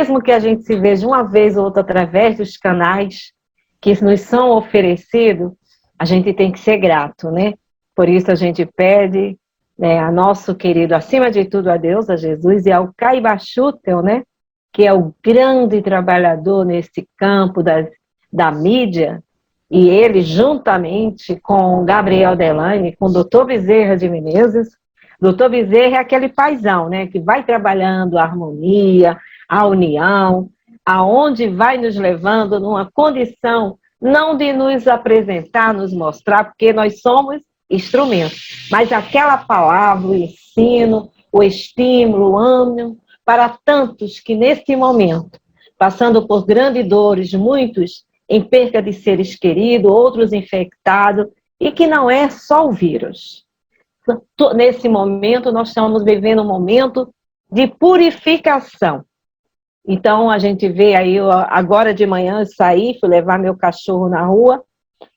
mesmo que a gente se veja uma vez ou outra através dos canais que nos são oferecidos, a gente tem que ser grato, né? Por isso a gente pede, né, a nosso querido, acima de tudo, a Deus, a Jesus, e ao Caiba Schutel, né? Que é o grande trabalhador nesse campo da mídia, e ele, juntamente com Gabriel Delane, com o doutor Bezerra de Menezes. Doutor Bezerra é aquele paizão, né, que vai trabalhando a harmonia, a união, aonde vai nos levando numa condição não de nos apresentar, nos mostrar, porque nós somos instrumentos, mas aquela palavra, o ensino, o estímulo, o ânimo, para tantos que nesse momento, passando por grandes dores, muitos em perca de seres queridos, outros infectados, e que não é só o vírus. Nesse momento, nós estamos vivendo um momento de purificação. Então, a gente vê aí, agora de manhã eu saí, fui levar meu cachorro na rua,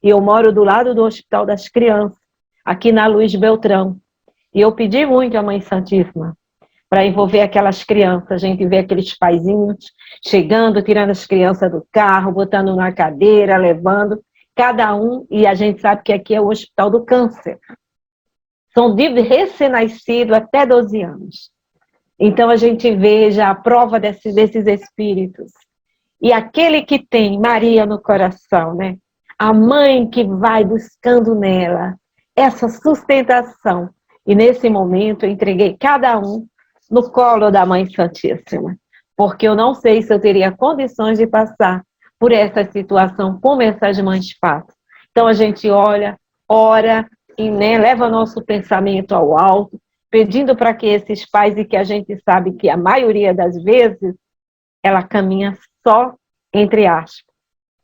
e eu moro do lado do Hospital das Crianças, aqui na Luiz Beltrão. E eu pedi muito à Mãe Santíssima para envolver aquelas crianças. A gente vê aqueles paizinhos chegando, tirando as crianças do carro, botando na cadeira, levando, cada um, e a gente sabe que aqui é o Hospital do Câncer. São de recém-nascido até 12 anos. Então a gente veja a prova desses espíritos. E aquele que tem Maria no coração, né? A mãe que vai buscando nela essa sustentação. E nesse momento eu entreguei cada um no colo da Mãe Santíssima. Porque eu não sei se eu teria condições de passar por essa situação como essas mães passam. Então a gente olha, ora e, né, leva nosso pensamento ao alto, pedindo para que esses pais, e que a gente sabe que a maioria das vezes ela caminha só, entre aspas.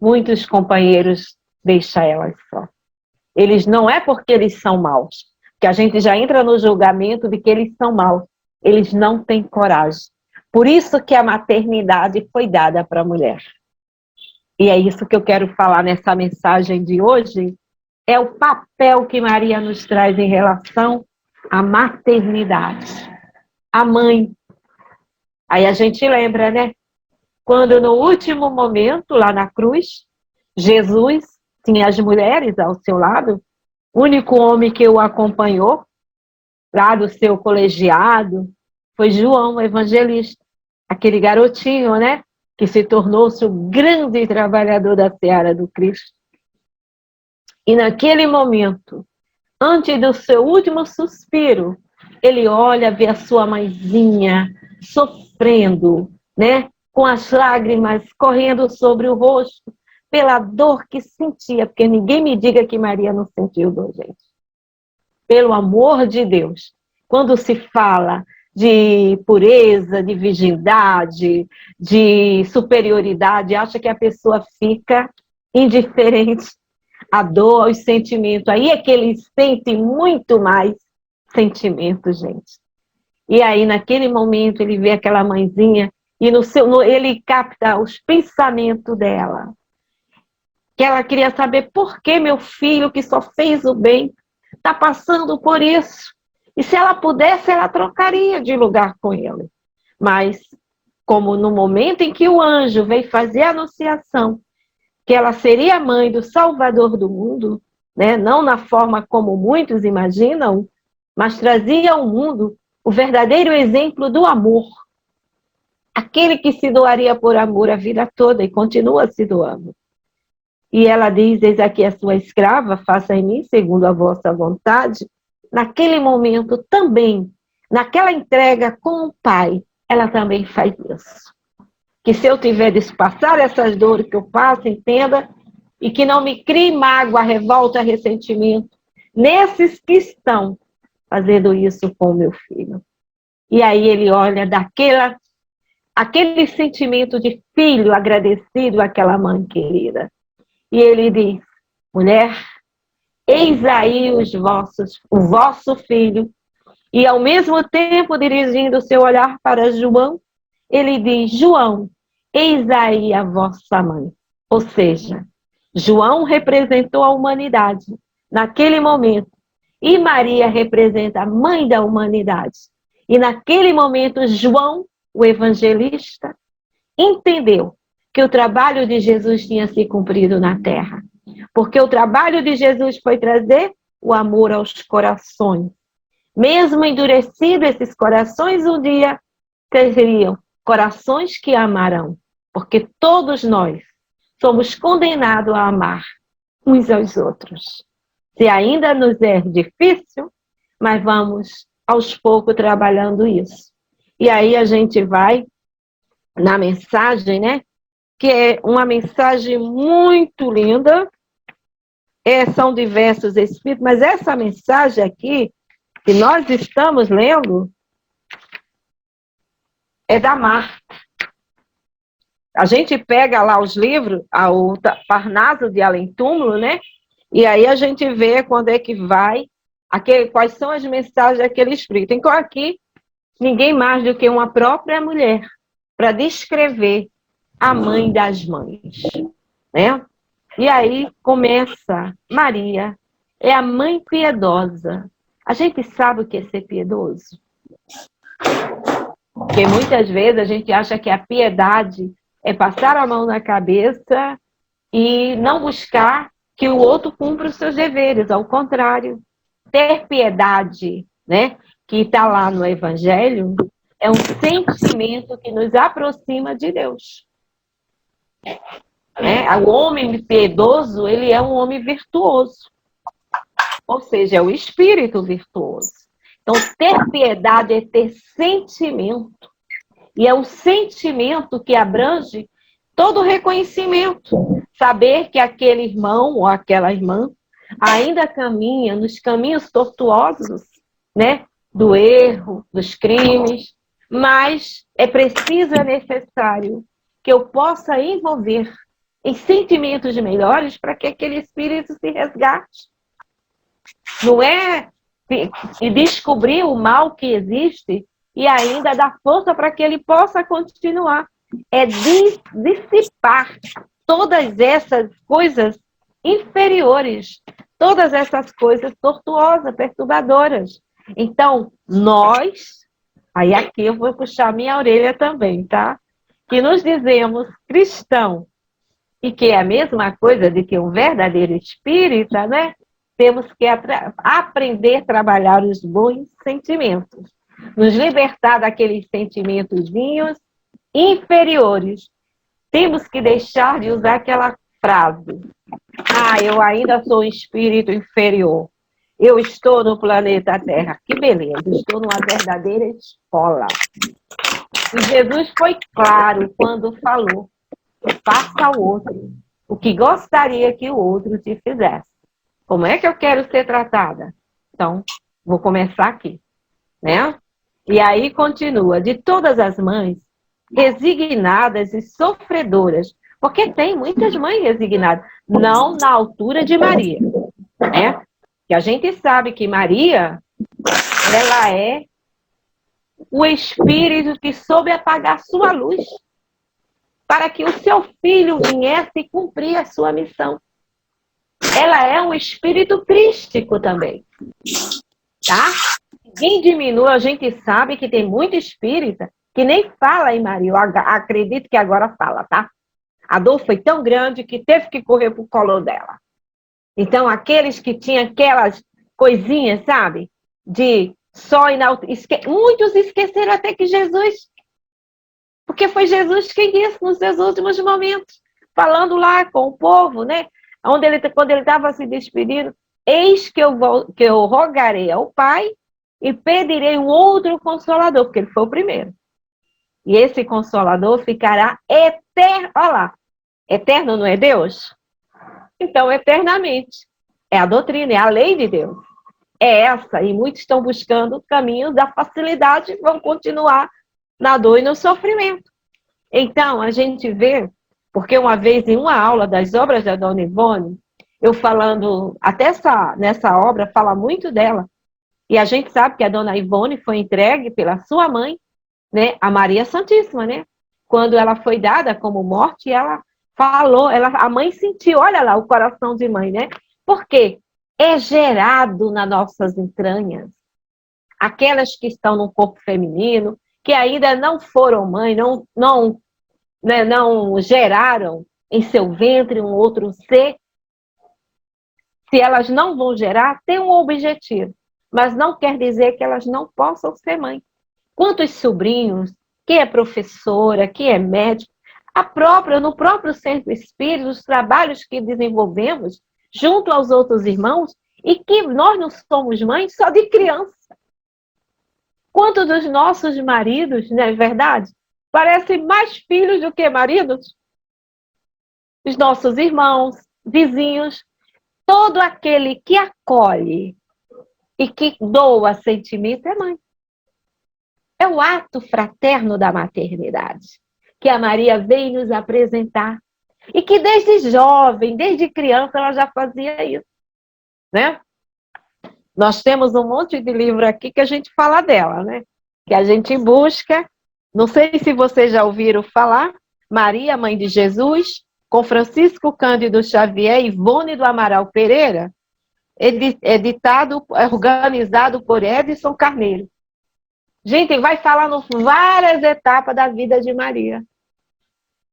Muitos companheiros deixam elas só. Eles não é porque eles são maus, que a gente já entra no julgamento de que eles são maus. Eles não têm coragem. Por isso que a maternidade foi dada para a mulher. E é isso que eu quero falar nessa mensagem de hoje, é o papel que Maria nos traz em relação à maternidade. A mãe. Aí a gente lembra, né? Quando no último momento, lá na cruz, Jesus tinha as mulheres ao seu lado, o único homem que o acompanhou, lá do seu colegiado, foi João, o evangelista, aquele garotinho, né? Que se tornou-se o grande trabalhador da seara do Cristo. E naquele momento, antes do seu último suspiro, ele olha, vê a sua mãezinha sofrendo, né? Com as lágrimas correndo sobre o rosto, pela dor que sentia, porque ninguém me diga que Maria não sentiu dor, gente. Pelo amor de Deus. Quando se fala de pureza, de virgindade, de superioridade, acha que a pessoa fica indiferente à dor, aos sentimentos. Aí é que ele sente muito mais sentimentos, gente. E aí, naquele momento, ele vê aquela mãezinha e ele capta os pensamentos dela. Que ela queria saber por que meu filho, que só fez o bem, está passando por isso. E se ela pudesse, ela trocaria de lugar com ele. Mas, como no momento em que o anjo veio fazer a anunciação, que ela seria a mãe do Salvador do mundo, né? Não na forma como muitos imaginam, mas trazia ao mundo o verdadeiro exemplo do amor. Aquele que se doaria por amor a vida toda e continua se doando. E ela diz, eis aqui a sua escrava, faça em mim segundo a vossa vontade. Naquele momento também, naquela entrega com o Pai, ela também faz isso. Que se eu tiver de passar essas dores que eu passo, entenda, e que não me crie mágoa, revolta, ressentimento, nesses que estão fazendo isso com o meu filho. E aí ele olha aquele sentimento de filho agradecido àquela mãe querida. E ele diz, mulher, eis aí o vosso filho. E ao mesmo tempo, dirigindo o seu olhar para João, ele diz, João, eis aí a vossa mãe. Ou seja, João representou a humanidade naquele momento. E Maria representa a mãe da humanidade. E naquele momento, João, o evangelista, entendeu que o trabalho de Jesus tinha se cumprido na terra. Porque o trabalho de Jesus foi trazer o amor aos corações. Mesmo endurecidos esses corações, um dia seriam corações que amarão. Porque todos nós somos condenados a amar uns aos outros. Se ainda nos é difícil, mas vamos aos poucos trabalhando isso. E aí a gente vai na mensagem, né? Que é uma mensagem muito linda. São diversos espíritos, mas essa mensagem aqui, que nós estamos lendo, é da Marta. A gente pega lá os livros, o Parnaso de Além Túmulo, né? E aí a gente vê quando é que vai, quais são as mensagens daquele espírito. Então aqui, ninguém mais do que uma própria mulher, para descrever a mãe das mães, né? E aí começa, Maria é a mãe piedosa. A gente sabe o que é ser piedoso? Porque muitas vezes a gente acha que a piedade é passar a mão na cabeça e não buscar que o outro cumpra os seus deveres. Ao contrário, ter piedade, né, que está lá no Evangelho, é um sentimento que nos aproxima de Deus. O homem piedoso, ele é um homem virtuoso. Ou seja, é o espírito virtuoso. Então, ter piedade é ter sentimento. E é um sentimento que abrange todo o reconhecimento. Saber que aquele irmão ou aquela irmã ainda caminha nos caminhos tortuosos, né? Do erro, dos crimes. Mas é preciso, é necessário que eu possa envolver em sentimentos melhores para que aquele espírito se resgate. Não é descobrir o mal que existe e ainda dar força para que ele possa continuar. É dissipar todas essas coisas inferiores, todas essas coisas tortuosas, perturbadoras. Então, aí aqui eu vou puxar minha orelha também, tá? Que nos dizemos cristão, e que é a mesma coisa de que um verdadeiro espírita, né? Temos que aprender a trabalhar os bons sentimentos, nos libertar daqueles sentimentozinhos inferiores. Temos que deixar de usar aquela frase: eu ainda sou um espírito inferior. Eu estou no planeta Terra. Que beleza, estou numa verdadeira escola. E Jesus foi claro quando falou: faça ao outro o que gostaria que o outro te fizesse. Como é que eu quero ser tratada? Então, vou começar aqui, né? E aí continua: de todas as mães, resignadas e sofredoras, porque tem muitas mães resignadas, não na altura de Maria, né? Que a gente sabe que Maria, ela é o espírito que soube apagar sua luz para que o seu filho viesse e cumprir a sua missão. Ela é um espírito crístico também, tá? Ninguém diminui, a gente sabe que tem muito espírita que nem fala em Maria. Eu acredito que agora fala, tá? A dor foi tão grande que teve que correr pro colo dela. Então, aqueles que tinham aquelas coisinhas, sabe? De só muitos esqueceram até que Jesus... Porque foi Jesus quem disse nos seus últimos momentos, falando lá com o povo, né? Quando ele estava se despedindo: eis que eu rogarei ao Pai e pedirei um outro Consolador, porque ele foi o primeiro. E esse Consolador ficará eterno. Olha lá, eterno não é Deus? Então, eternamente. É a doutrina, é a lei de Deus. É essa, e muitos estão buscando caminhos da facilidade e vão continuar na dor e no sofrimento. Então, a gente vê, porque uma vez em uma aula das obras da Dona Ivone, eu falando, até nessa obra fala muito dela, e a gente sabe que a Dona Ivone foi entregue pela sua mãe, né, a Maria Santíssima, né? Quando ela foi dada como morte, ela falou, a mãe sentiu, olha lá o coração de mãe, né? Porque é gerado nas nossas entranhas. Aquelas que estão no corpo feminino, que ainda não foram mãe, não né, não geraram em seu ventre um outro ser, se elas não vão gerar, tem um objetivo. Mas não quer dizer que elas não possam ser mãe. Quantos sobrinhos, que é professora, que é médico, no próprio centro espírita, os trabalhos que desenvolvemos junto aos outros irmãos, e que nós não somos mães só de criança. Quantos dos nossos maridos, não é verdade? Parecem mais filhos do que maridos? Os nossos irmãos, vizinhos, todo aquele que acolhe e que doa sentimento é mãe. É o ato fraterno da maternidade que a Maria veio nos apresentar. E que desde jovem, desde criança, ela já fazia isso, né? Nós temos um monte de livro aqui que a gente fala dela, né? Que a gente busca. Não sei se vocês já ouviram falar. Maria, Mãe de Jesus, com Francisco Cândido Xavier e Ivone do Amaral Pereira, organizado por Edson Carneiro. Gente, vai falando várias etapas da vida de Maria.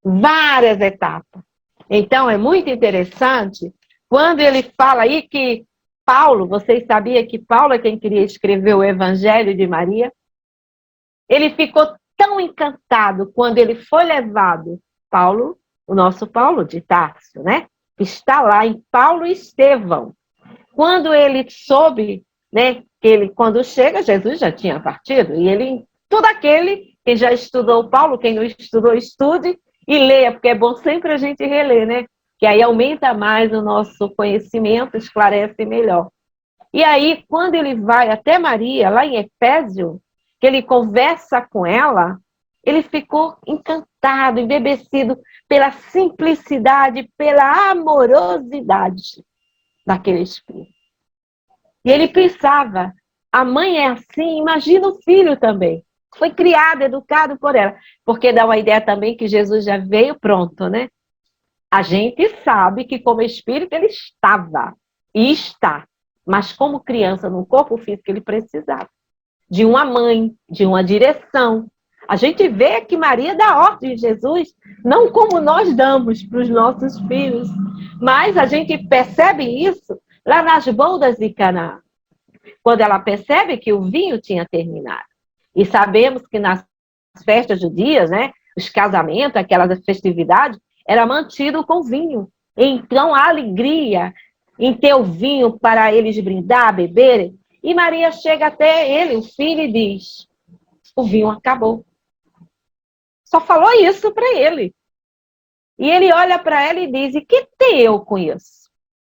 Várias etapas. Então, é muito interessante quando ele fala aí que Paulo, vocês sabiam que Paulo é quem queria escrever o Evangelho de Maria? Ele ficou tão encantado quando ele foi levado, Paulo, o nosso Paulo de Tarso, né? Que está lá em Paulo e Estevão. Quando ele soube, né, que ele, quando chega, Jesus já tinha partido, e ele, todo aquele que já estudou Paulo, quem não estudou, estude e leia, porque é bom sempre a gente reler, né? Que aí aumenta mais o nosso conhecimento, esclarece melhor. E aí, quando ele vai até Maria, lá em Efésio, que ele conversa com ela, ele ficou encantado, embebecido pela simplicidade, pela amorosidade daquele espírito. E ele pensava, a mãe é assim, imagina o filho também. Foi criado, educado por ela. Porque dá uma ideia também que Jesus já veio pronto, né? A gente sabe que como espírito ele estava e está. Mas como criança, no corpo físico, ele precisava de uma mãe, de uma direção. A gente vê que Maria dá ordem de Jesus, não como nós damos para os nossos filhos, mas a gente percebe isso lá nas bodas de Caná, quando ela percebe que o vinho tinha terminado. E sabemos que nas festas judias, né, os casamentos, aquelas festividades, era mantido com vinho. Então, a alegria em ter o vinho para eles brindar, beberem. E Maria chega até ele, o filho, e diz, o vinho acabou. Só falou isso para ele. E ele olha para ela e diz, e que tem eu com isso?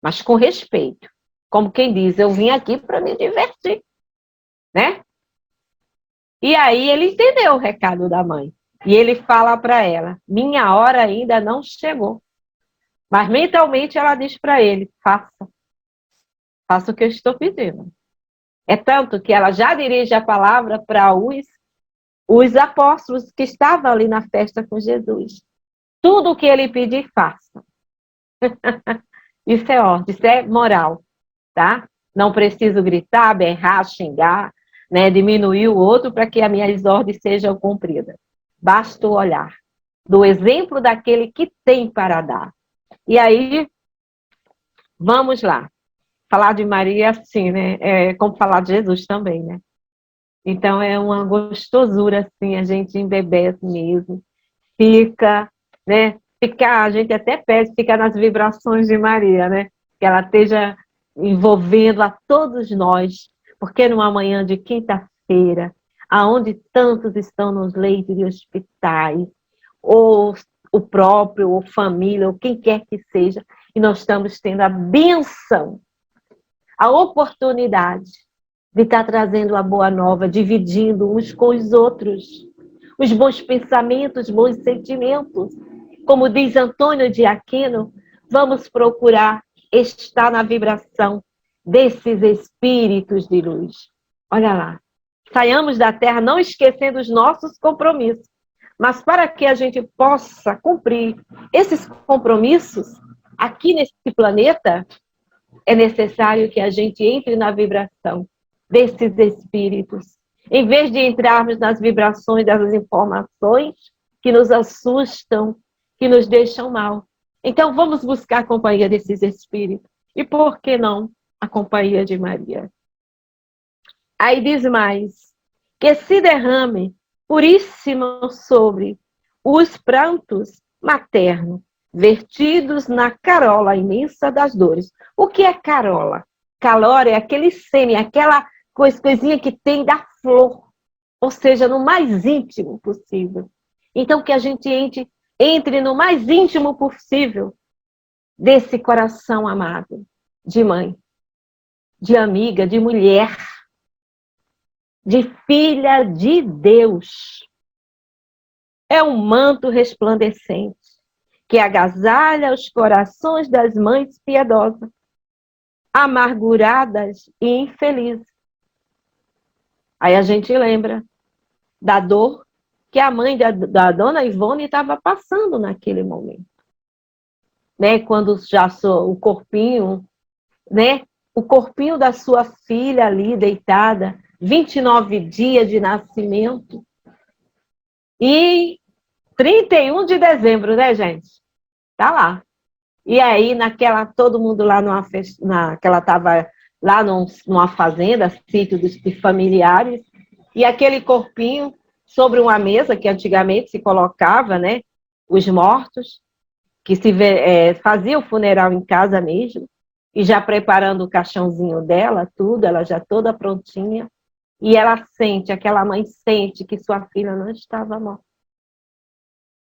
Mas com respeito. Como quem diz, eu vim aqui para me divertir. Né? E aí ele entendeu o recado da mãe. E ele fala para ela, minha hora ainda não chegou. Mas mentalmente ela diz para ele, faça o que eu estou pedindo. É tanto que ela já dirige a palavra para os apóstolos que estavam ali na festa com Jesus. Tudo o que ele pedir, faça. Isso é ordem, isso é moral, tá? Não preciso gritar, berrar, xingar, né, diminuir o outro para que as minhas ordens sejam cumpridas. Basta o olhar do exemplo daquele que tem para dar. E aí, vamos lá. Falar de Maria assim, né? É como falar de Jesus também, né? Então é uma gostosura assim, a gente embebece mesmo. Fica, né? A gente até pede ficar nas vibrações de Maria, né? Que ela esteja envolvendo a todos nós, porque numa manhã de quinta-feira, aonde tantos estão nos leitos de hospitais, ou o próprio, ou família, ou quem quer que seja, e nós estamos tendo a bênção, a oportunidade de estar trazendo a boa nova, dividindo uns com os outros, os bons pensamentos, os bons sentimentos. Como diz Antônio de Aquino, vamos procurar estar na vibração desses espíritos de luz. Olha lá, saiamos da Terra não esquecendo os nossos compromissos, mas para que a gente possa cumprir esses compromissos aqui nesse planeta, é necessário que a gente entre na vibração desses espíritos. Em vez de entrarmos nas vibrações das informações, que nos assustam, que nos deixam mal. Então, vamos buscar a companhia desses espíritos. E por que não a companhia de Maria? Aí diz mais, que se derrame puríssimo sobre os prantos maternos, vertidos na carola imensa das dores. O que é carola? Calor é aquele sêmen, aquela coisinha que tem da flor, ou seja, no mais íntimo possível. Então, que a gente entre no mais íntimo possível desse coração amado, de mãe, de amiga, de mulher, de filha de Deus. É um manto resplandecente que agasalha os corações das mães piedosas, amarguradas e infelizes. Aí a gente lembra da dor que a mãe da dona Ivone estava passando naquele momento. Né? Quando já o corpinho, né? O corpinho da sua filha ali deitada, 29 dias de nascimento. E 31 de dezembro, né, gente? Tá lá. E aí, todo mundo lá que ela estava lá numa fazenda, sítio de familiares, e aquele corpinho sobre uma mesa que antigamente se colocava, né, os mortos, que fazia o funeral em casa mesmo, e já preparando o caixãozinho dela, tudo, ela já toda prontinha, e aquela mãe sente que sua filha não estava morta,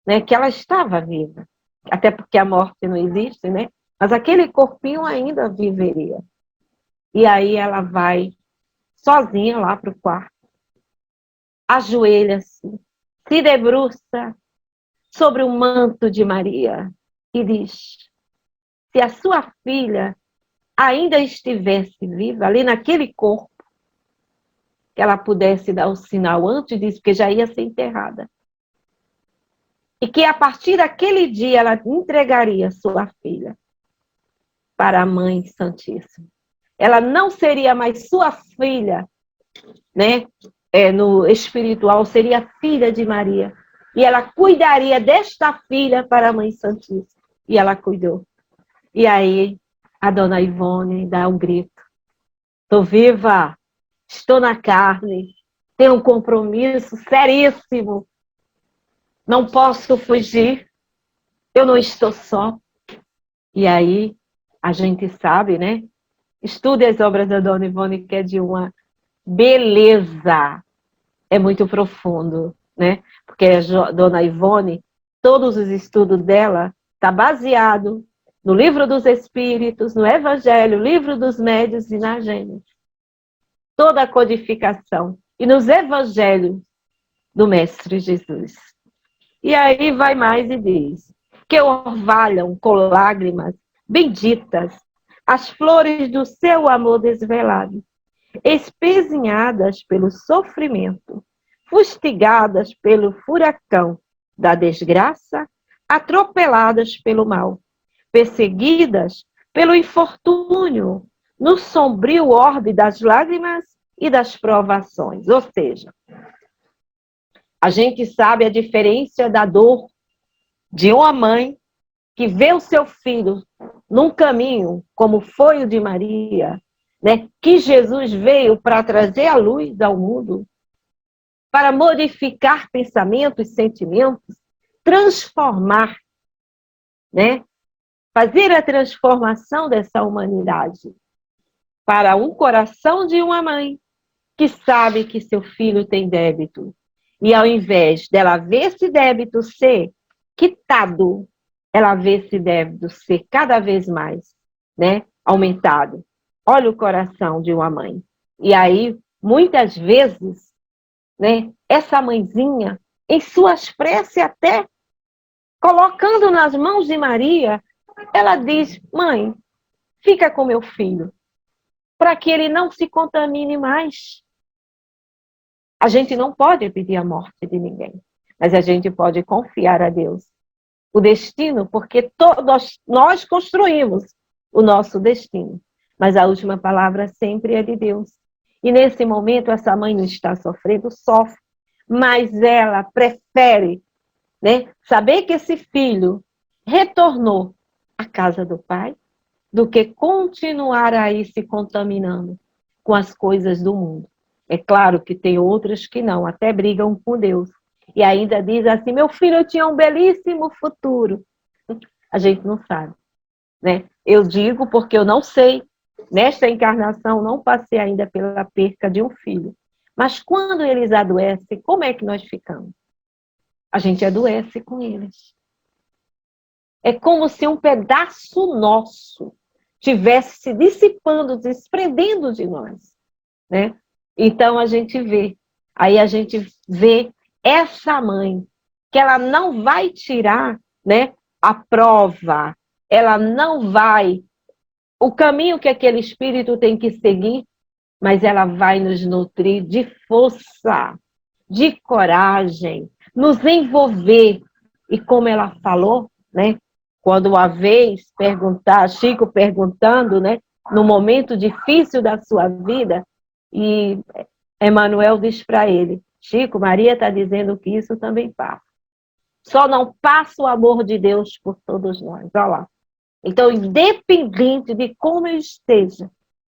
né, que ela estava viva, até porque a morte não existe, né, mas aquele corpinho ainda viveria. E aí ela vai sozinha lá para o quarto, ajoelha-se, se debruça sobre o manto de Maria e diz: se a sua filha ainda estivesse viva, ali naquele corpo, que ela pudesse dar o sinal antes disso, porque já ia ser enterrada. E que a partir daquele dia ela entregaria sua filha para a Mãe Santíssima. Ela não seria mais sua filha, né? No espiritual, seria filha de Maria. E ela cuidaria desta filha para a Mãe Santíssima. E ela cuidou. E aí, a dona Ivone dá um grito: estou viva, estou na carne, tenho um compromisso seríssimo, não posso fugir, eu não estou só. E aí, a gente sabe, né? Estude as obras da dona Ivone, que é de uma beleza, é muito profundo, né? Porque a dona Ivone, todos os estudos dela está baseado no Livro dos Espíritos, no Evangelho, Livro dos Médiuns e na Gênesis. Toda a codificação. E nos Evangelhos do Mestre Jesus. E aí vai mais e diz: que orvalham com lágrimas benditas as flores do seu amor desvelado, espezinhadas pelo sofrimento, fustigadas pelo furacão da desgraça, atropeladas pelo mal, perseguidas pelo infortúnio, no sombrio orbe das lágrimas e das provações. Ou seja, a gente sabe a diferença da dor de uma mãe que vê o seu filho num caminho, como foi o de Maria, né? Que Jesus veio para trazer a luz ao mundo, para modificar pensamentos, sentimentos, transformar, né? Fazer a transformação dessa humanidade para um coração de uma mãe que sabe que seu filho tem débito. E ao invés dela ver esse débito ser quitado, ela vê esse débito ser cada vez mais, né, aumentado. Olha o coração de uma mãe. E aí, muitas vezes, né, essa mãezinha, em suas preces até, colocando nas mãos de Maria, ela diz: mãe, fica com meu filho, para que ele não se contamine mais. A gente não pode pedir a morte de ninguém, mas a gente pode confiar a Deus o destino, porque todos nós construímos o nosso destino, mas a última palavra sempre é de Deus. E nesse momento essa mãe não está sofrendo, sofre, mas ela prefere né? Saber que esse filho retornou à casa do pai, do que continuar aí se contaminando com as coisas do mundo. É claro que tem outras que não, até brigam com Deus. E ainda diz assim, meu filho tinha um belíssimo futuro. A gente não sabe, né? Eu digo porque eu não sei. Nesta encarnação, não passei ainda pela perca de um filho. Mas quando eles adoecem, como é que nós ficamos? A gente adoece com eles. É como se um pedaço nosso tivesse se dissipando, desprendendo de nós, né? Então aí a gente vê essa mãe, que ela não vai tirar, né, a prova, ela não vai, o caminho que aquele espírito tem que seguir, mas ela vai nos nutrir de força, de coragem, nos envolver. E como ela falou, né? Quando uma vez Chico perguntando, né? No momento difícil da sua vida, e Emmanuel diz para ele, Chico, Maria está dizendo que isso também passa. Só não passa o amor de Deus por todos nós. Olha lá. Então, independente de como eu esteja,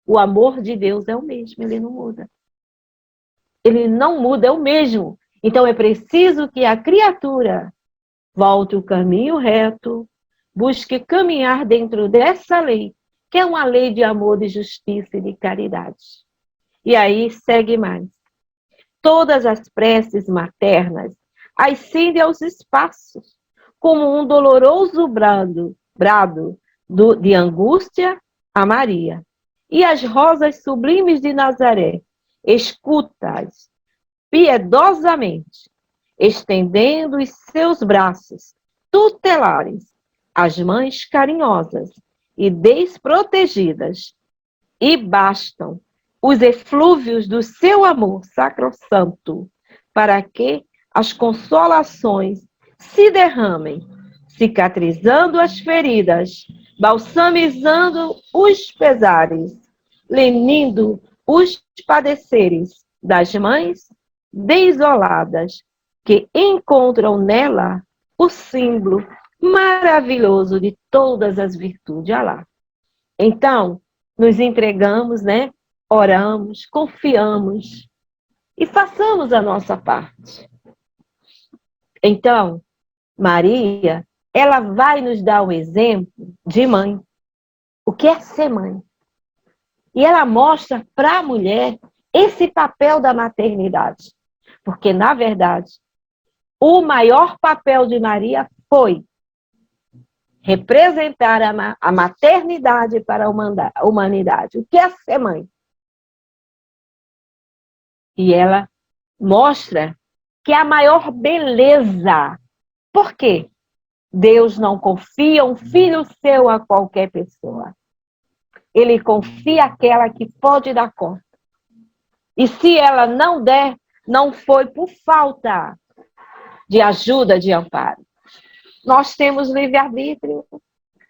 o amor de Deus é o mesmo, ele não muda. Ele não muda, é o mesmo. Então é preciso que a criatura volte o caminho reto, busque caminhar dentro dessa lei, que é uma lei de amor, de justiça e de caridade. E aí segue mais. Todas as preces maternas ascendem aos espaços, como um doloroso brado de angústia a Maria. E as rosas sublimes de Nazaré, escutas piedosamente, estendendo os seus braços tutelares às mães carinhosas e desprotegidas, e bastam os eflúvios do seu amor sacrossanto para que as consolações se derramem, cicatrizando as feridas, balsamizando os pesares, lenindo os padeceres das mães desoladas, que encontram nela o símbolo maravilhoso de todas as virtudes. Olha lá. Então, nos entregamos, né? Oramos, confiamos e façamos a nossa parte. Então, Maria, ela vai nos dar o exemplo de mãe. O que é ser mãe? E ela mostra para a mulher esse papel da maternidade. Porque, na verdade, o maior papel de Maria foi representar a maternidade para a humanidade. O que é ser mãe? E ela mostra que é a maior beleza. Por quê? Deus não confia um filho seu a qualquer pessoa. Ele confia aquela que pode dar conta. E se ela não der, não foi por falta de ajuda, de amparo. Nós temos livre-arbítrio.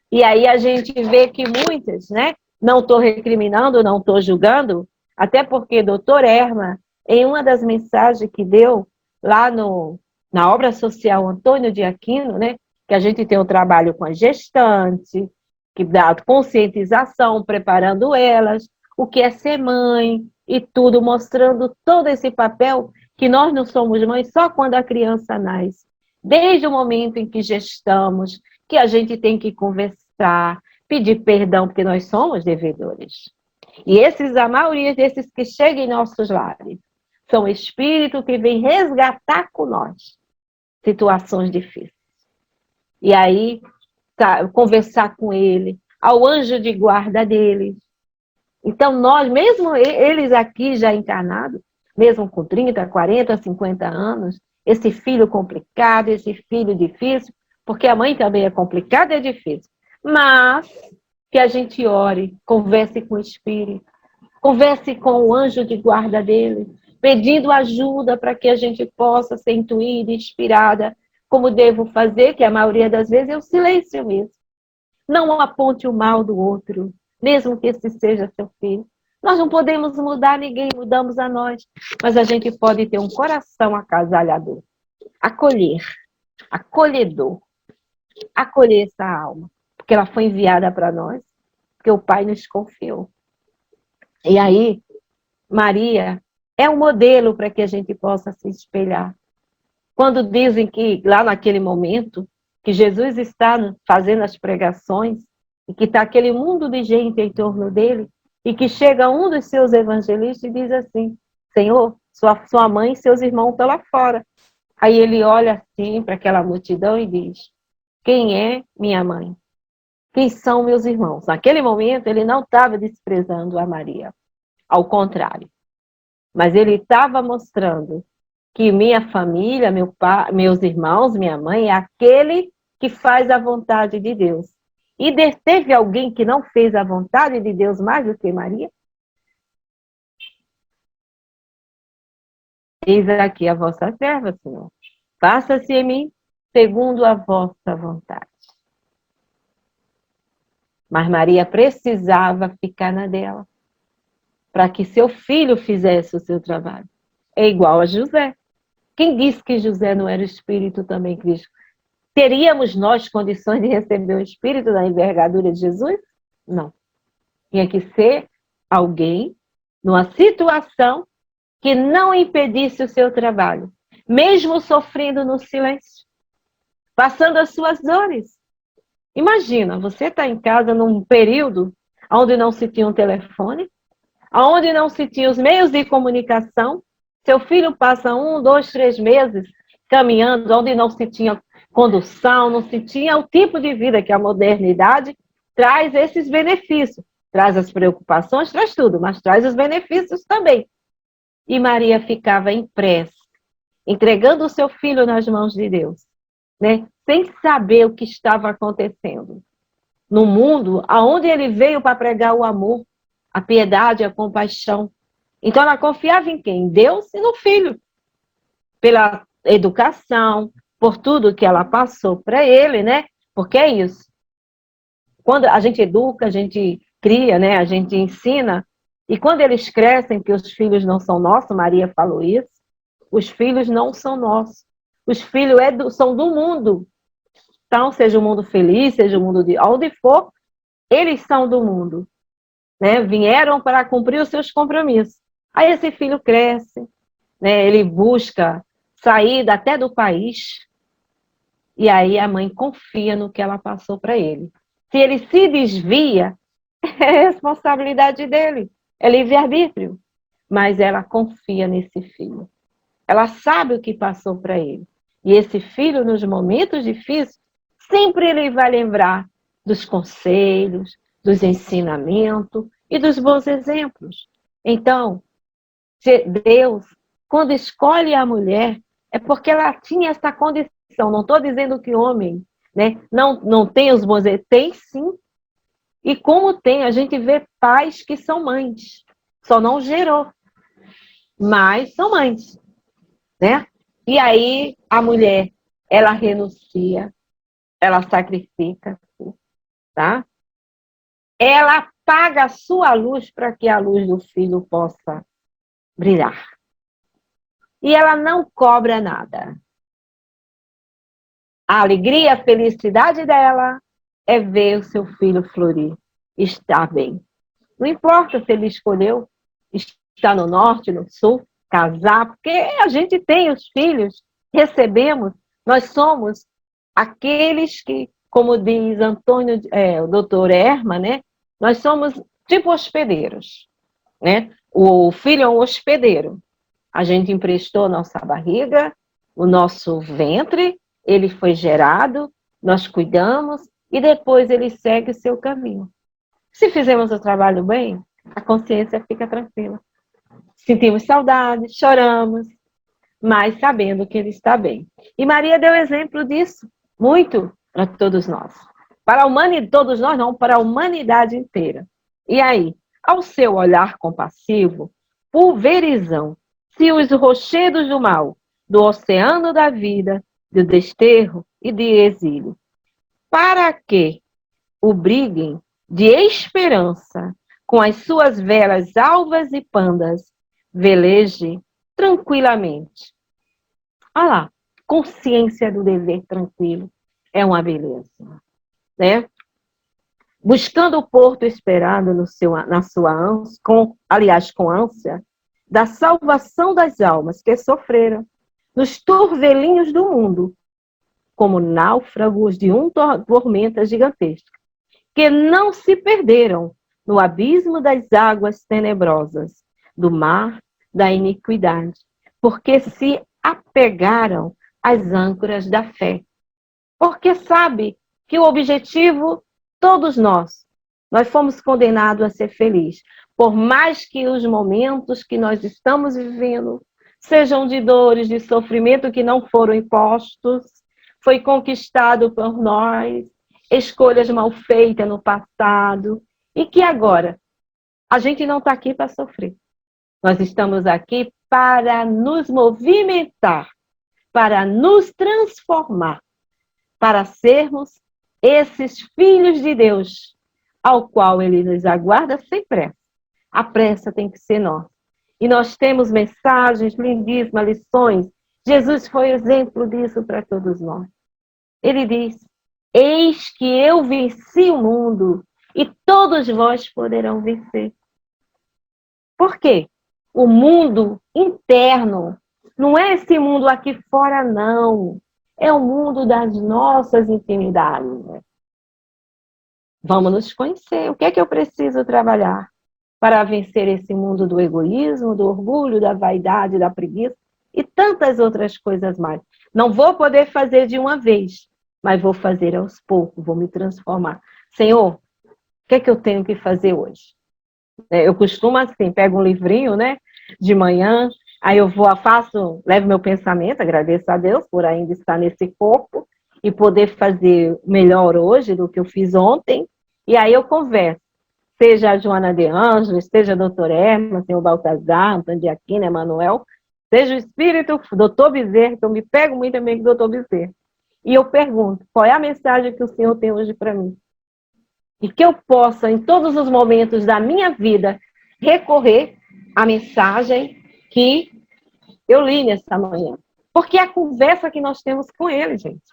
E aí a gente vê que muitas, né? Não estou recriminando, não estou julgando, até porque doutor Erma, em uma das mensagens que deu lá na obra social Antônio de Aquino, né? Que a gente tem um trabalho com a gestante, que dá conscientização, preparando elas, o que é ser mãe e tudo, mostrando todo esse papel que nós não somos mães só quando a criança nasce. Desde o momento em que gestamos, que a gente tem que conversar, pedir perdão, porque nós somos devedores. E a maioria desses que chegam em nossos lares, são espíritos que vêm resgatar com nós situações difíceis. E aí, conversar com ele, ao anjo de guarda deles. Então, nós, mesmo eles aqui já encarnados, mesmo com 30, 40, 50 anos, esse filho complicado, esse filho difícil, porque a mãe também é complicada e é difícil. Mas que a gente ore, converse com o Espírito, converse com o anjo de guarda dele, pedindo ajuda para que a gente possa ser intuída, inspirada, como devo fazer, que a maioria das vezes é o silêncio mesmo. Não aponte o mal do outro, mesmo que esse seja seu filho. Nós não podemos mudar ninguém, mudamos a nós, mas a gente pode ter um coração acasalhador, acolher, acolhedor, acolher essa alma, porque ela foi enviada para nós, porque o Pai nos confiou. E aí, Maria é um modelo para que a gente possa se espelhar. Quando dizem que, lá naquele momento, que Jesus está fazendo as pregações, e que está aquele mundo de gente em torno dele, e que chega um dos seus evangelistas e diz assim, Senhor, sua mãe e seus irmãos estão lá fora. Aí ele olha assim para aquela multidão e diz, quem é minha mãe? Quem são meus irmãos? Naquele momento, ele não estava desprezando a Maria, ao contrário. Mas ele estava mostrando que minha família, meu pai, meus irmãos, minha mãe, é aquele que faz a vontade de Deus. E teve alguém que não fez a vontade de Deus mais do que Maria? Eis aqui a vossa serva, Senhor. Faça-se em mim segundo a vossa vontade. Mas Maria precisava ficar na dela, para que seu filho fizesse o seu trabalho. É igual a José. Quem disse que José não era o Espírito também, Cristo? Teríamos nós condições de receber o Espírito da envergadura de Jesus? Não. Tinha que ser alguém numa situação que não impedisse o seu trabalho, mesmo sofrendo no silêncio, passando as suas dores. Imagina, você está em casa num período onde não se tinha um telefone, onde não se tinha os meios de comunicação, seu filho passa 1, 2, 3 meses caminhando, onde não se tinha condução, não se tinha o tipo de vida que a modernidade traz esses benefícios. Traz as preocupações, traz tudo, mas traz os benefícios também. E Maria ficava em prece, entregando o seu filho nas mãos de Deus, né? Sem saber o que estava acontecendo. No mundo onde ele veio para pregar o amor, a piedade, a compaixão. Então ela confiava em quem? Em Deus e no filho. Pela educação, por tudo que ela passou para ele, né? Porque é isso. Quando a gente educa, a gente cria, né? A gente ensina. E quando eles crescem, que os filhos não são nossos, Maria falou isso, os filhos não são nossos. Os filhos são do mundo. Então, seja o mundo feliz, seja o mundo de onde for, eles são do mundo. Né? Vieram para cumprir os seus compromissos. Aí esse filho cresce, né? Ele busca sair até do país, e aí a mãe confia no que ela passou para ele. Se ele se desvia, é responsabilidade dele, é livre-arbítrio. Mas ela confia nesse filho. Ela sabe o que passou para ele. E esse filho, nos momentos difíceis, sempre ele vai lembrar dos conselhos, dos ensinamentos e dos bons exemplos. Então, Deus, quando escolhe a mulher, é porque ela tinha essa condição. Não estou dizendo que homem, né, não tem os bons exemplos. Tem sim. E como tem, a gente vê pais que são mães. Só não gerou. Mas são mães. Né? E aí a mulher, ela renuncia, ela sacrifica, tá? Ela apaga a sua luz para que a luz do filho possa brilhar. E ela não cobra nada. A alegria, a felicidade dela é ver o seu filho florir, estar bem. Não importa se ele escolheu estar no norte, no sul, casar, porque a gente tem os filhos, recebemos, nós somos aqueles que, como diz Antônio, o doutor Erma, né? Nós somos tipo hospedeiros, né? O filho é um hospedeiro. A gente emprestou nossa barriga, o nosso ventre, ele foi gerado, nós cuidamos e depois ele segue o seu caminho. Se fizemos o trabalho bem, a consciência fica tranquila. Sentimos saudade, choramos, mas sabendo que ele está bem. E Maria deu exemplo disso, muito para todos nós. Para a humanidade, todos nós não, para a humanidade inteira. E aí, ao seu olhar compassivo, pulverizam se os rochedos do mal, do oceano da vida, do desterro e de exílio, para que o briguem de esperança com as suas velas alvas e pandas, veleje tranquilamente. Olha lá, consciência do dever tranquilo. É uma beleza, né? Buscando o porto esperado na sua ânsia, com ânsia, da salvação das almas que sofreram nos turvelinhos do mundo, como náufragos de tormenta gigantesca, que não se perderam no abismo das águas tenebrosas, do mar da iniquidade, porque se apegaram às âncoras da fé. Porque sabe que o objetivo, todos nós fomos condenados a ser felizes. Por mais que os momentos que nós estamos vivendo sejam de dores, de sofrimento que não foram impostos, foi conquistado por nós, escolhas mal feitas no passado, e que agora a gente não está aqui para sofrer. Nós estamos aqui para nos movimentar, para nos transformar, para sermos esses filhos de Deus, ao qual Ele nos aguarda sem pressa. A pressa tem que ser nossa. E nós temos mensagens lindíssimas, lições. Jesus foi exemplo disso para todos nós. Ele diz: eis que eu venci o mundo e todos vós poderão vencer. Por quê? O mundo interno não é esse mundo aqui fora, não. É o mundo das nossas intimidades. Vamos nos conhecer. O que é que eu preciso trabalhar para vencer esse mundo do egoísmo, do orgulho, da vaidade, da preguiça e tantas outras coisas mais? Não vou poder fazer de uma vez, mas vou fazer aos poucos, vou me transformar. Senhor, o que é que eu tenho que fazer hoje? Eu costumo assim, pego um livrinho, né, de manhã, aí eu levo meu pensamento, agradeço a Deus por ainda estar nesse corpo e poder fazer melhor hoje do que eu fiz ontem, e aí eu converso, seja a Joana de Ângeles, seja a doutora Erma, senhor Baltazar, Antônio de Aquino, Emanuel, seja o Espírito, doutor Bezerra, que eu me pego muito também com o doutor Bezerra. E eu pergunto, qual é a mensagem que o Senhor tem hoje para mim? E que eu possa, em todos os momentos da minha vida, recorrer à mensagem que eu li nessa manhã. Porque é a conversa que nós temos com Ele, gente.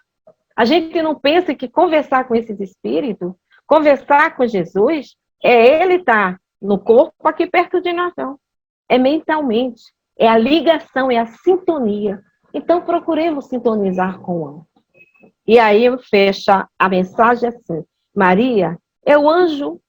A gente não pensa que conversar com esses espíritos, conversar com Jesus, é Ele estar no corpo aqui perto de nós, não. É mentalmente, é a ligação, é a sintonia. Então, procuremos sintonizar com o anjo. E aí fecha a mensagem assim: Maria é o anjo,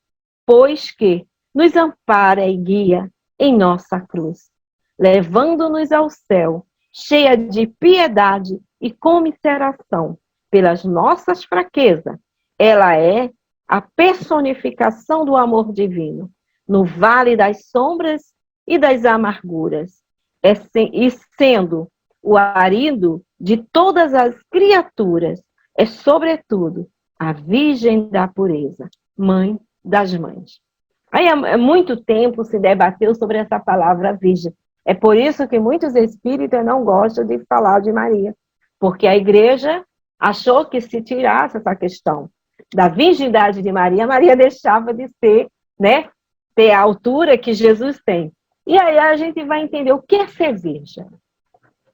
pois que nos ampara e guia em nossa cruz, levando-nos ao céu, cheia de piedade e comiseração pelas nossas fraquezas. Ela é a personificação do amor divino, no vale das sombras e das amarguras, e sendo o arido de todas as criaturas, é sobretudo a Virgem da Pureza, Mãe das Mães. Aí há muito tempo se debateu sobre essa palavra virgem. É por isso que muitos espíritas não gostam de falar de Maria, porque a igreja achou que se tirasse essa questão da virgindade de Maria, Maria deixava de ser, né, ter a altura que Jesus tem. E aí a gente vai entender o que é ser virgem.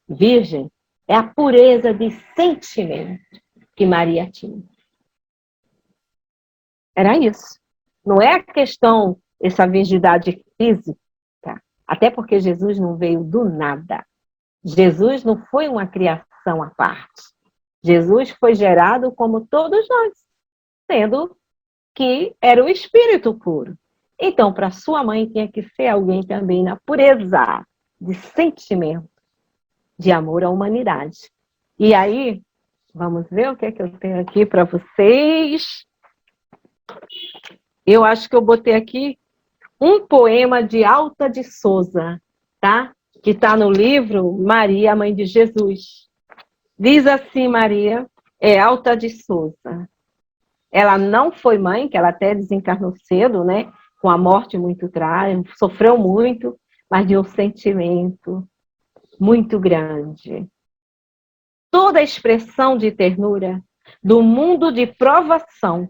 Virgem é a pureza de sentimento que Maria tinha. Era isso. Não é a questão, essa virgindade física, até porque Jesus não veio do nada. Jesus não foi uma criação à parte. Jesus foi gerado como todos nós, sendo que era o espírito puro. Então, para sua mãe, tinha que ser alguém também na pureza de sentimento, de amor à humanidade. E aí, vamos ver o que é que eu tenho aqui para vocês. Eu acho que eu botei aqui um poema de Alta de Souza, tá? Que está no livro Maria, Mãe de Jesus. Diz assim, Maria, Alta de Souza. Ela não foi mãe, que ela até desencarnou cedo, né? Com a morte muito trágica, sofreu muito, mas de um sentimento muito grande. Toda a expressão de ternura do mundo de provação,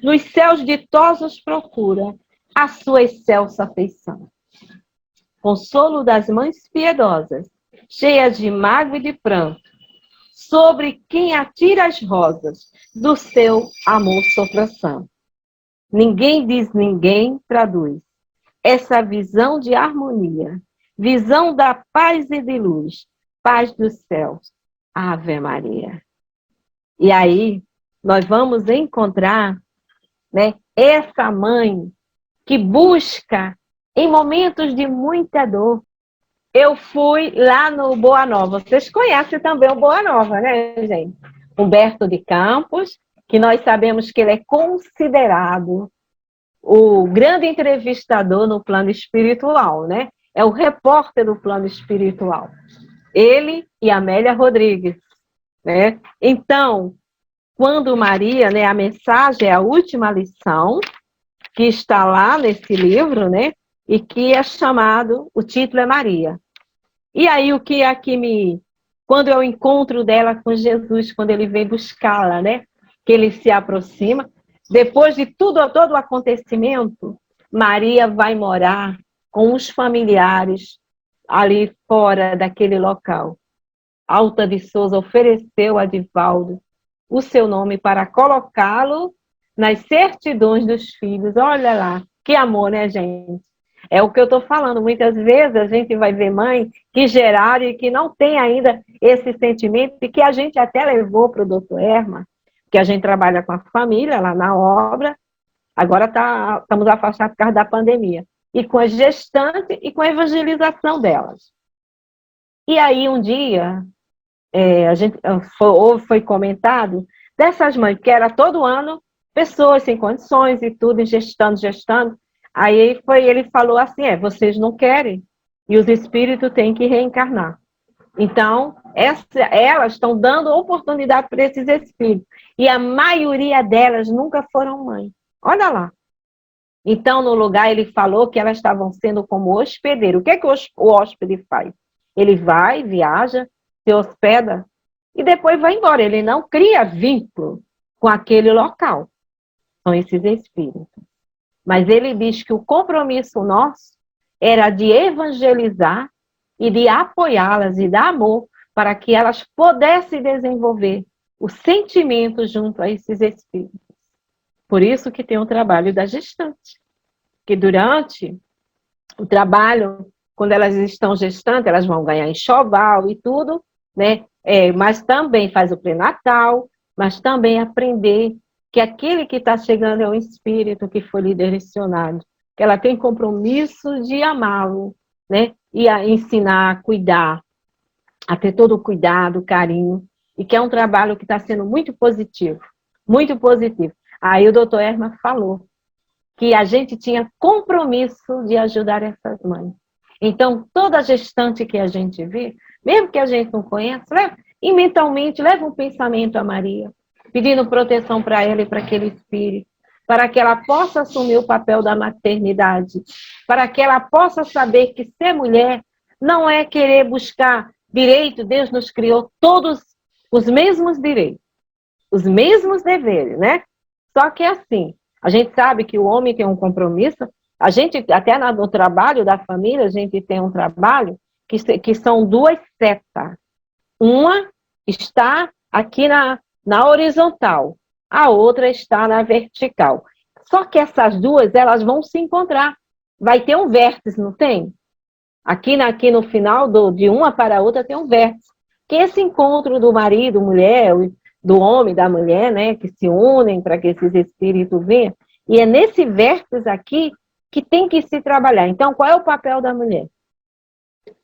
nos céus ditosos procura a sua excelsa afeição. Consolo das mães piedosas, cheias de mágoa e de pranto, sobre quem atira as rosas do seu amor soprassanto. Ninguém diz ninguém traduz essa visão de harmonia, visão da paz e de luz, paz dos céus, Ave Maria. E aí, nós vamos encontrar, né, essa mãe que busca em momentos de muita dor. Eu fui lá no Boa Nova. Vocês conhecem também o Boa Nova, né, gente? Humberto de Campos, que nós sabemos que ele é considerado o grande entrevistador no plano espiritual, né? É o repórter do plano espiritual. Ele e Amélia Rodrigues, né? Então, quando Maria, né, a mensagem é a última lição, que está lá nesse livro, né? E que é chamado, o título é Maria. E aí o que aqui quando eu encontro dela com Jesus, quando ele vem buscá-la, né? Que ele se aproxima, depois de todo o acontecimento, Maria vai morar com os familiares ali fora daquele local. Alta de Souza ofereceu a Divaldo o seu nome para colocá-lo nas certidões dos filhos. Olha lá, que amor, né, gente? É o que eu estou falando. Muitas vezes a gente vai ver mães que geraram e que não tem ainda esse sentimento, e que a gente até levou para o doutor Erma, que a gente trabalha com a família lá na obra, agora estamos afastados por causa da pandemia, e com a gestante e com a evangelização delas. E aí um dia, a gente foi comentado dessas mães, que era todo ano, pessoas sem condições e tudo, gestando. Aí ele falou assim, vocês não querem, e os espíritos têm que reencarnar. Então, elas estão dando oportunidade para esses espíritos. E a maioria delas nunca foram mães. Olha lá. Então, no lugar, ele falou que elas estavam sendo como hospedeiro. O que é que o hóspede faz? Ele vai, viaja, se hospeda e depois vai embora. Ele não cria vínculo com aquele local. São esses espíritos. Mas ele diz que o compromisso nosso era de evangelizar e de apoiá-las e dar amor para que elas pudessem desenvolver o sentimento junto a esses espíritos. Por isso que tem o trabalho da gestante. Que durante o trabalho, quando elas estão gestantes, elas vão ganhar enxoval e tudo, né? Mas também faz o pré-natal, mas também aprender que aquele que está chegando é um espírito que foi lhe direcionado, que ela tem compromisso de amá-lo, né? E a ensinar, a cuidar, a ter todo o cuidado, carinho, e que é um trabalho que está sendo muito positivo, muito positivo. Aí o doutor Erma falou que a gente tinha compromisso de ajudar essas mães. Então, toda gestante que a gente vê, mesmo que a gente não conhece, e mentalmente leva um pensamento a Maria, pedindo proteção para ela e para aquele espírito, para que ela possa assumir o papel da maternidade, para que ela possa saber que ser mulher não é querer buscar direito. Deus nos criou todos os mesmos direitos, os mesmos deveres, né? Só que assim, a gente sabe que o homem tem um compromisso, a gente, até no trabalho da família, a gente tem um trabalho que são duas setas. Uma está aqui na horizontal, a outra está na vertical. Só que essas duas, elas vão se encontrar. Vai ter um vértice, não tem? Aqui no final, de uma para a outra, tem um vértice. Que esse encontro do marido, mulher, do homem, da mulher, né, que se unem para que esses espíritos venham, e é nesse vértice aqui que tem que se trabalhar. Então, qual é o papel da mulher?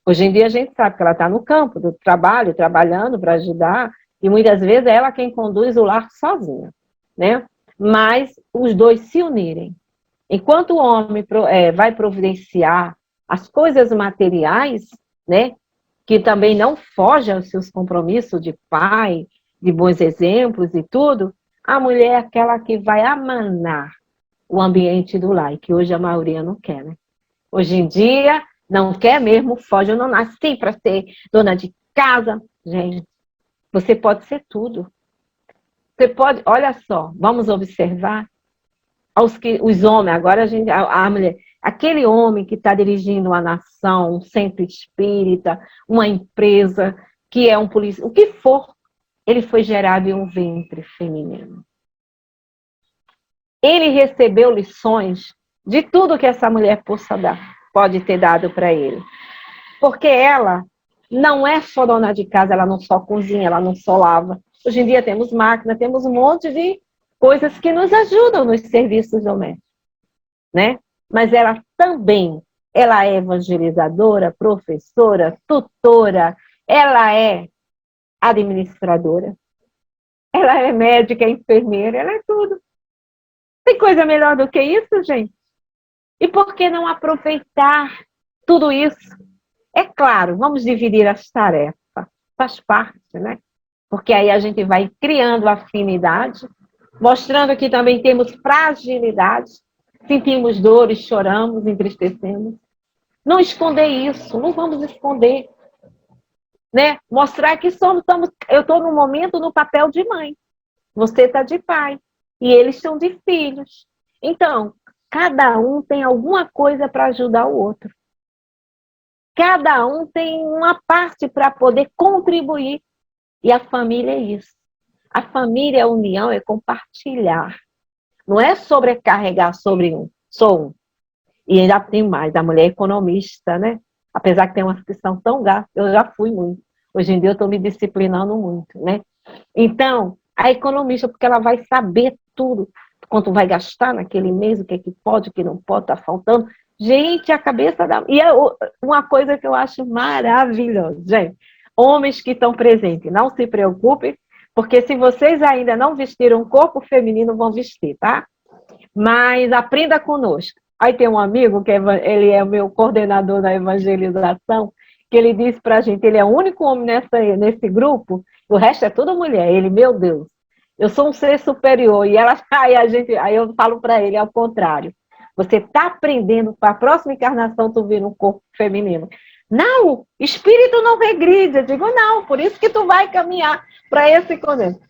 Hoje em dia a gente sabe que ela está no campo do trabalho, trabalhando para ajudar, e muitas vezes é ela quem conduz o lar sozinha, né? Mas os dois se unirem. Enquanto o homem vai providenciar as coisas materiais, né, que também não foge aos seus compromissos de pai, de bons exemplos e tudo, a mulher é aquela que vai amanar o ambiente do lar, e que hoje a maioria não quer, né? Hoje em dia, não quer mesmo, foge. Eu não nasci para ser dona de casa. Gente, você pode ser tudo. Você pode, olha só, vamos observar os homens, agora a mulher, aquele homem que está dirigindo uma nação, um centro espírita, uma empresa, que é um policial, o que for, ele foi gerado em um ventre feminino. Ele recebeu lições de tudo que essa mulher pode ter dado para ele. Porque ela não é só dona de casa, ela não só cozinha, ela não só lava. Hoje em dia temos máquina, temos um monte de coisas que nos ajudam nos serviços domésticos, né? Mas ela também, ela é evangelizadora, professora, tutora, ela é administradora, ela é médica, enfermeira, ela é tudo. Tem coisa melhor do que isso, gente? E por que não aproveitar tudo isso? É claro, vamos dividir as tarefas, faz parte, né? Porque aí a gente vai criando afinidade, mostrando que também temos fragilidade, sentimos dores, choramos, entristecemos. Não esconder isso, não vamos esconder, né? Mostrar que eu estou no momento no papel de mãe, você está de pai, e eles são de filhos. Então, cada um tem alguma coisa para ajudar o outro. Cada um tem uma parte para poder contribuir. E a família é isso. A família, a união é compartilhar. Não é sobrecarregar sobre um. Sou um. E ainda tem mais, a mulher é economista, né? Apesar que tem umas que são tão gastas, eu já fui muito. Hoje em dia eu estou me disciplinando muito, né? Então, a economista, porque ela vai saber tudo, quanto vai gastar naquele mês, o que é que pode, o que não pode, está faltando. Gente, a cabeça da... E é uma coisa que eu acho maravilhosa, gente. Homens que estão presentes, não se preocupem, porque se vocês ainda não vestiram um corpo feminino, vão vestir, tá? Mas aprenda conosco. Aí tem um amigo, ele é o meu coordenador da evangelização, que ele disse pra gente, ele é o único homem nesse grupo, o resto é tudo mulher. Ele, meu Deus, eu sou um ser superior. E ela, aí eu falo para ele, ao contrário. Você está aprendendo para a próxima encarnação tu vir um corpo feminino. Não, espírito não regride. Eu digo, não, por isso que tu vai caminhar para esse convento.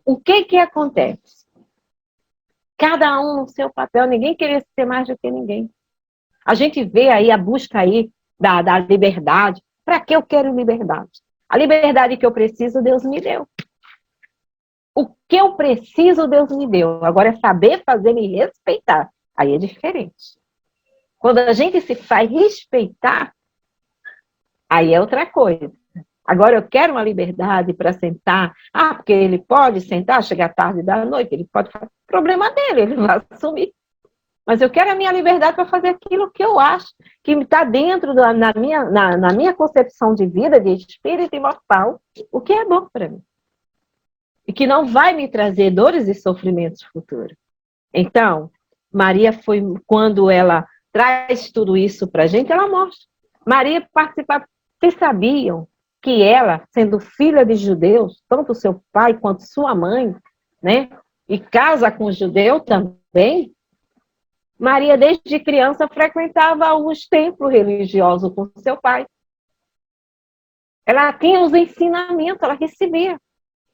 O que acontece? Cada um no seu papel, ninguém queria ser mais do que ninguém. A gente vê aí a busca aí da liberdade. Para que eu quero liberdade? A liberdade que eu preciso, Deus me deu. O que eu preciso, Deus me deu. Agora é saber fazer me respeitar. Aí é diferente. Quando a gente se faz respeitar, aí é outra coisa. Agora eu quero uma liberdade para sentar. Ah, porque ele pode sentar, chegar tarde da noite, ele pode fazer. Problema dele, ele vai assumir. Mas eu quero a minha liberdade para fazer aquilo que eu acho que está dentro na minha concepção de vida, de espírito imortal, o que é bom para mim. E que não vai me trazer dores e sofrimentos futuros. Então, Maria foi, quando ela traz tudo isso para a gente, ela mostra. Maria participava. Vocês sabiam que ela, sendo filha de judeus, tanto seu pai quanto sua mãe, né, e casa com judeu também, Maria, desde criança, frequentava alguns templos religiosos com seu pai. Ela tinha os ensinamentos, ela recebia.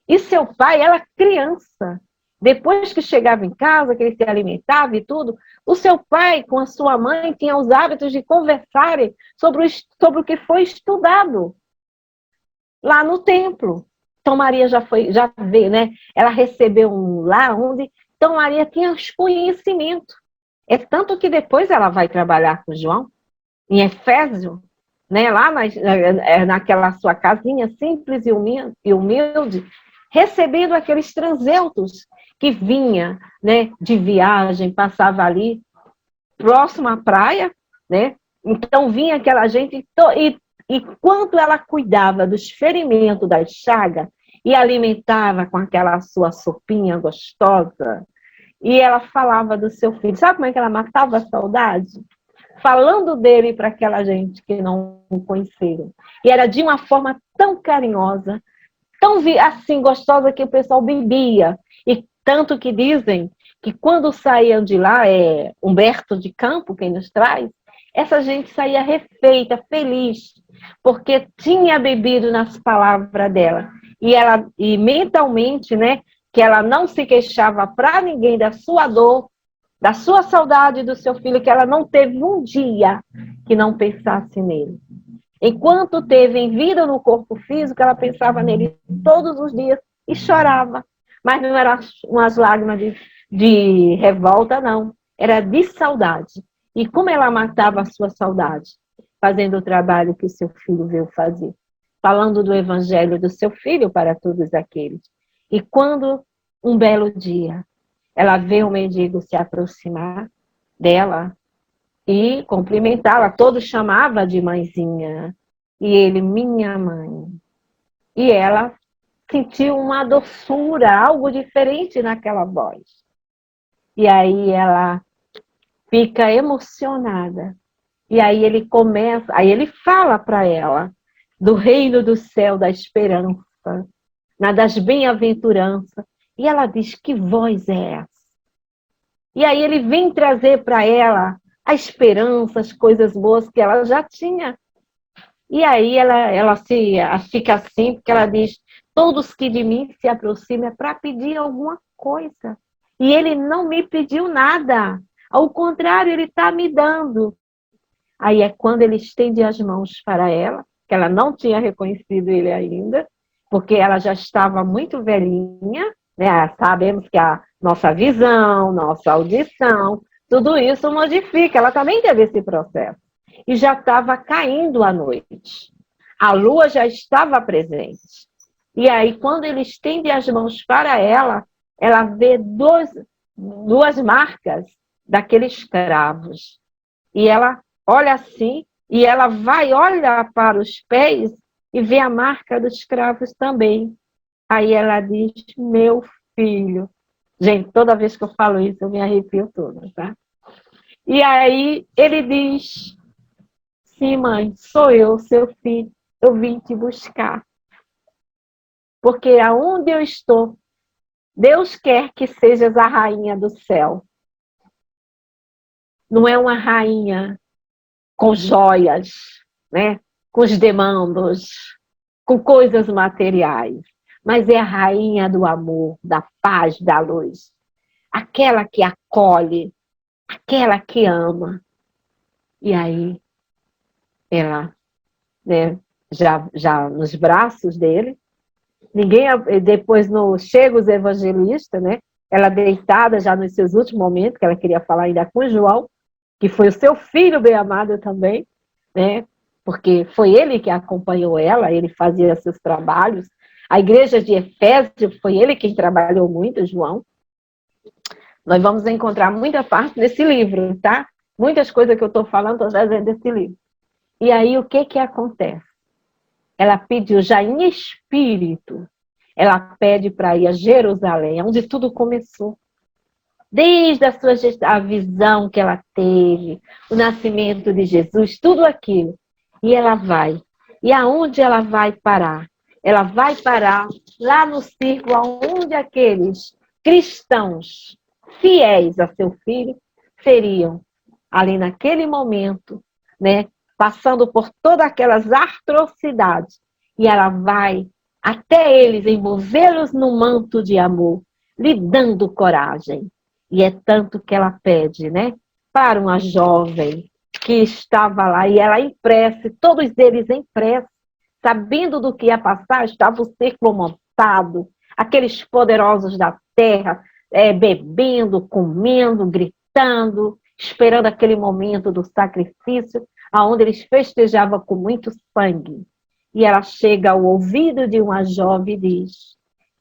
E seu pai, ela criança, depois que chegava em casa, que ele se alimentava e tudo, o seu pai com a sua mãe tinha os hábitos de conversarem sobre o que foi estudado lá no templo. Então Maria já veio, né? Ela recebeu um lá onde... Então Maria tinha os conhecimentos. É tanto que depois ela vai trabalhar com João, em Efésio, né? Lá naquela sua casinha simples e humilde, recebendo aqueles transeuntos que vinha, né, de viagem, passava ali, próximo à praia, né? Então vinha aquela gente, e quanto ela cuidava dos ferimentos, das chagas, e alimentava com aquela sua sopinha gostosa, e ela falava do seu filho. Sabe como é que ela matava a saudade? Falando dele para aquela gente que não o conheceram. E era de uma forma tão carinhosa, tão assim gostosa, que o pessoal bebia. E tanto que dizem que quando saíam de lá, Humberto de Campo, quem nos traz, essa gente saía refeita, feliz, porque tinha bebido nas palavras dela. E mentalmente, né, que ela não se queixava para ninguém da sua dor, da sua saudade do seu filho, que ela não teve um dia que não pensasse nele. Enquanto teve em vida no corpo físico, ela pensava nele todos os dias e chorava. Mas não eram umas lágrimas de revolta, não. Era de saudade. E como ela matava a sua saudade? Fazendo o trabalho que o seu filho veio fazer. Falando do evangelho do seu filho para todos aqueles. E quando, um belo dia, ela vê o mendigo se aproximar dela e cumprimentá-la, todos chamava de mãezinha. E ele, minha mãe. E ela sentiu uma doçura, algo diferente naquela voz. E aí ela fica emocionada. E aí ele começa, aí ele fala para ela do reino do céu, da esperança, das bem-aventuranças. E ela diz, que voz é essa? E aí ele vem trazer para ela a esperança, as coisas boas que ela já tinha. E aí ela fica assim, porque ela diz, todos que de mim se aproximam é para pedir alguma coisa. E ele não me pediu nada. Ao contrário, ele está me dando. Aí é quando ele estende as mãos para ela, que ela não tinha reconhecido ele ainda, porque ela já estava muito velhinha, né? Sabemos que a nossa visão, nossa audição, tudo isso modifica. Ela também teve esse processo. E já estava caindo a noite. A lua já estava presente. E aí, quando ele estende as mãos para ela vê duas marcas daqueles cravos. E ela olha assim, e ela vai olhar para os pés e vê a marca dos cravos também. Aí ela diz, meu filho. Gente, toda vez que eu falo isso, eu me arrepio toda, tá? E aí ele diz, sim, mãe, sou eu, seu filho. Eu vim te buscar. Porque aonde eu estou, Deus quer que sejas a rainha do céu. Não é uma rainha com joias, né? Com os demandos, com coisas materiais. Mas é a rainha do amor, da paz, da luz. Aquela que acolhe, aquela que ama. E aí, ela, né, já nos braços dele, ninguém, depois chega os evangelistas, né? Ela deitada já nos seus últimos momentos, que ela queria falar ainda com João, que foi o seu filho bem amado também, né? Porque foi ele que acompanhou ela, ele fazia seus trabalhos. A igreja de Efésio foi ele quem trabalhou muito, João. Nós vamos encontrar muita parte nesse livro, tá? Muitas coisas que eu estou falando, estou trazendo desse livro. E aí, o que acontece? Ela pediu já em espírito, ela pede para ir a Jerusalém, onde tudo começou. Desde a visão que ela teve, o nascimento de Jesus, tudo aquilo. E ela vai. E aonde ela vai parar? Ela vai parar lá no círculo onde aqueles cristãos fiéis a seu filho seriam, ali naquele momento, né, passando por todas aquelas atrocidades. E ela vai até eles, envolvê-los no manto de amor, lhe dando coragem. E é tanto que ela pede, né? Para uma jovem que estava lá, e ela em prece, todos eles em prece, sabendo do que ia passar, estava o círculo montado, aqueles poderosos da terra, bebendo, comendo, gritando, esperando aquele momento do sacrifício, aonde eles festejavam com muito sangue. E ela chega ao ouvido de uma jovem e diz,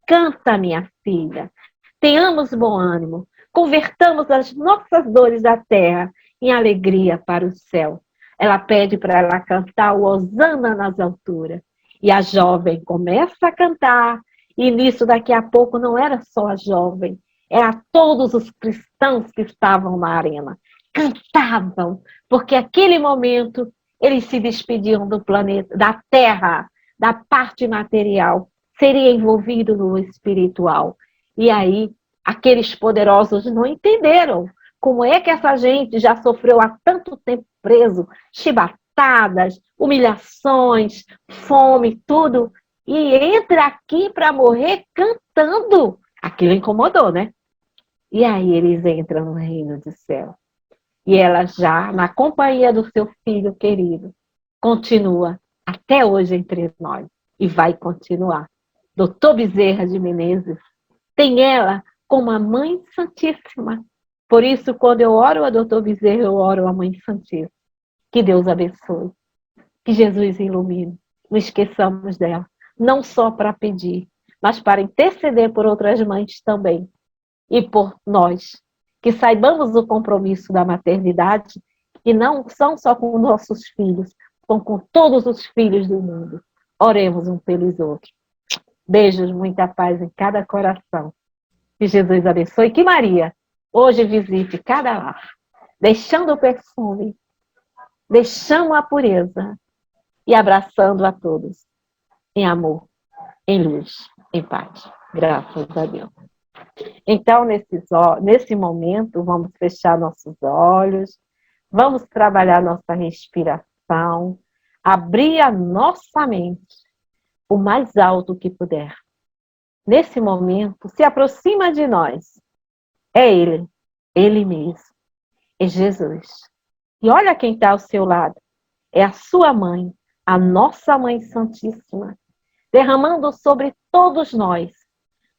canta, minha filha, tenhamos bom ânimo, convertamos as nossas dores da terra em alegria para o céu. Ela pede para ela cantar o Hosana nas alturas. E a jovem começa a cantar, e nisso daqui a pouco não era só a jovem, era todos os cristãos que estavam na arena. Cantavam, porque aquele momento eles se despediam do planeta, da terra, da parte material, seria envolvido no espiritual. E aí aqueles poderosos não entenderam como é que essa gente já sofreu há tanto tempo preso, chibatadas, humilhações, fome, tudo, e entra aqui para morrer cantando. Aquilo incomodou, né? E aí eles entram no reino do céu. E ela já, na companhia do seu filho querido, continua até hoje entre nós e vai continuar. Doutor Bezerra de Menezes tem ela como a Mãe Santíssima. Por isso, quando eu oro a Doutor Bezerra, eu oro a Mãe Santíssima. Que Deus abençoe. Que Jesus ilumine. Não esqueçamos dela. Não só para pedir, mas para interceder por outras mães também. E por nós. Que saibamos o compromisso da maternidade e não são só com nossos filhos, como com todos os filhos do mundo. Oremos um pelos outros. Beijos, muita paz em cada coração. Que Jesus abençoe. Que Maria hoje visite cada lar, deixando o perfume, deixando a pureza e abraçando a todos em amor, em luz, em paz. Graças a Deus. Então, nesse momento, vamos fechar nossos olhos, vamos trabalhar nossa respiração, abrir a nossa mente o mais alto que puder. Nesse momento, se aproxima de nós. É Ele mesmo, é Jesus. E olha quem está ao seu lado. É a sua mãe, a nossa Mãe Santíssima, derramando sobre todos nós,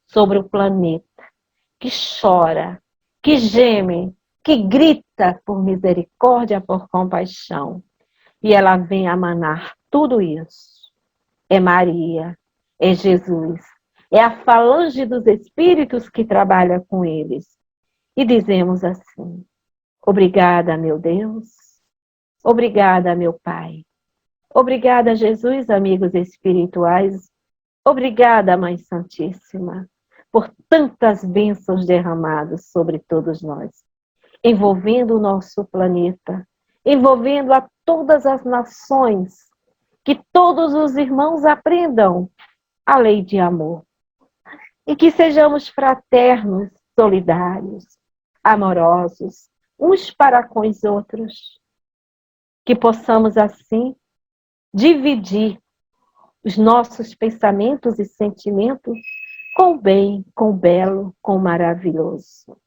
sobre o planeta, que chora, que geme, que grita por misericórdia, por compaixão. E ela vem a manar tudo isso. É Maria, é Jesus, é a falange dos espíritos que trabalha com eles. E dizemos assim: obrigada, meu Deus, obrigada, meu Pai, obrigada, Jesus, amigos espirituais, obrigada, Mãe Santíssima, por tantas bênçãos derramadas sobre todos nós, envolvendo o nosso planeta, envolvendo a todas as nações, que todos os irmãos aprendam a lei de amor e que sejamos fraternos, solidários, amorosos, uns para com os outros, que possamos assim dividir os nossos pensamentos e sentimentos com o bem, com o belo, com o maravilhoso.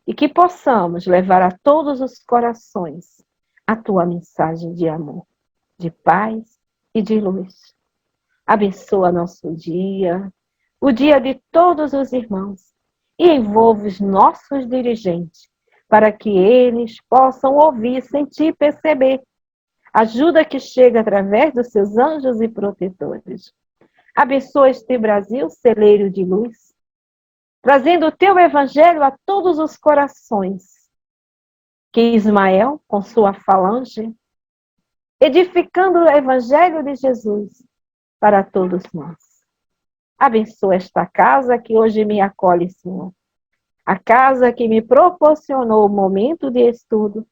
E que possamos levar a todos os corações a tua mensagem de amor, de paz e de luz. Abençoa nosso dia, o dia de todos os irmãos, e envolve os nossos dirigentes, para que eles possam ouvir, sentir, perceber. Ajuda que chega através dos seus anjos e protetores. Abençoa este Brasil, celeiro de luz, trazendo o teu evangelho a todos os corações. Que Ismael, com sua falange, edificando o evangelho de Jesus para todos nós. Abençoa esta casa que hoje me acolhe, Senhor. A casa que me proporcionou o momento de estudo,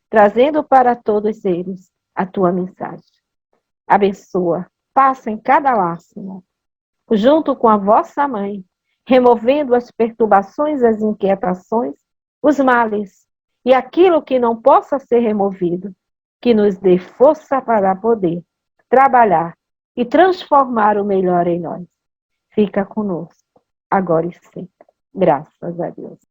trazendo para todos eles a tua mensagem. Abençoa, passa em cada lar, Senhor, junto com a vossa mãe, removendo as perturbações, as inquietações, os males e aquilo que não possa ser removido, que nos dê força para poder trabalhar e transformar o melhor em nós. Fica conosco, agora e sempre. Graças a Deus.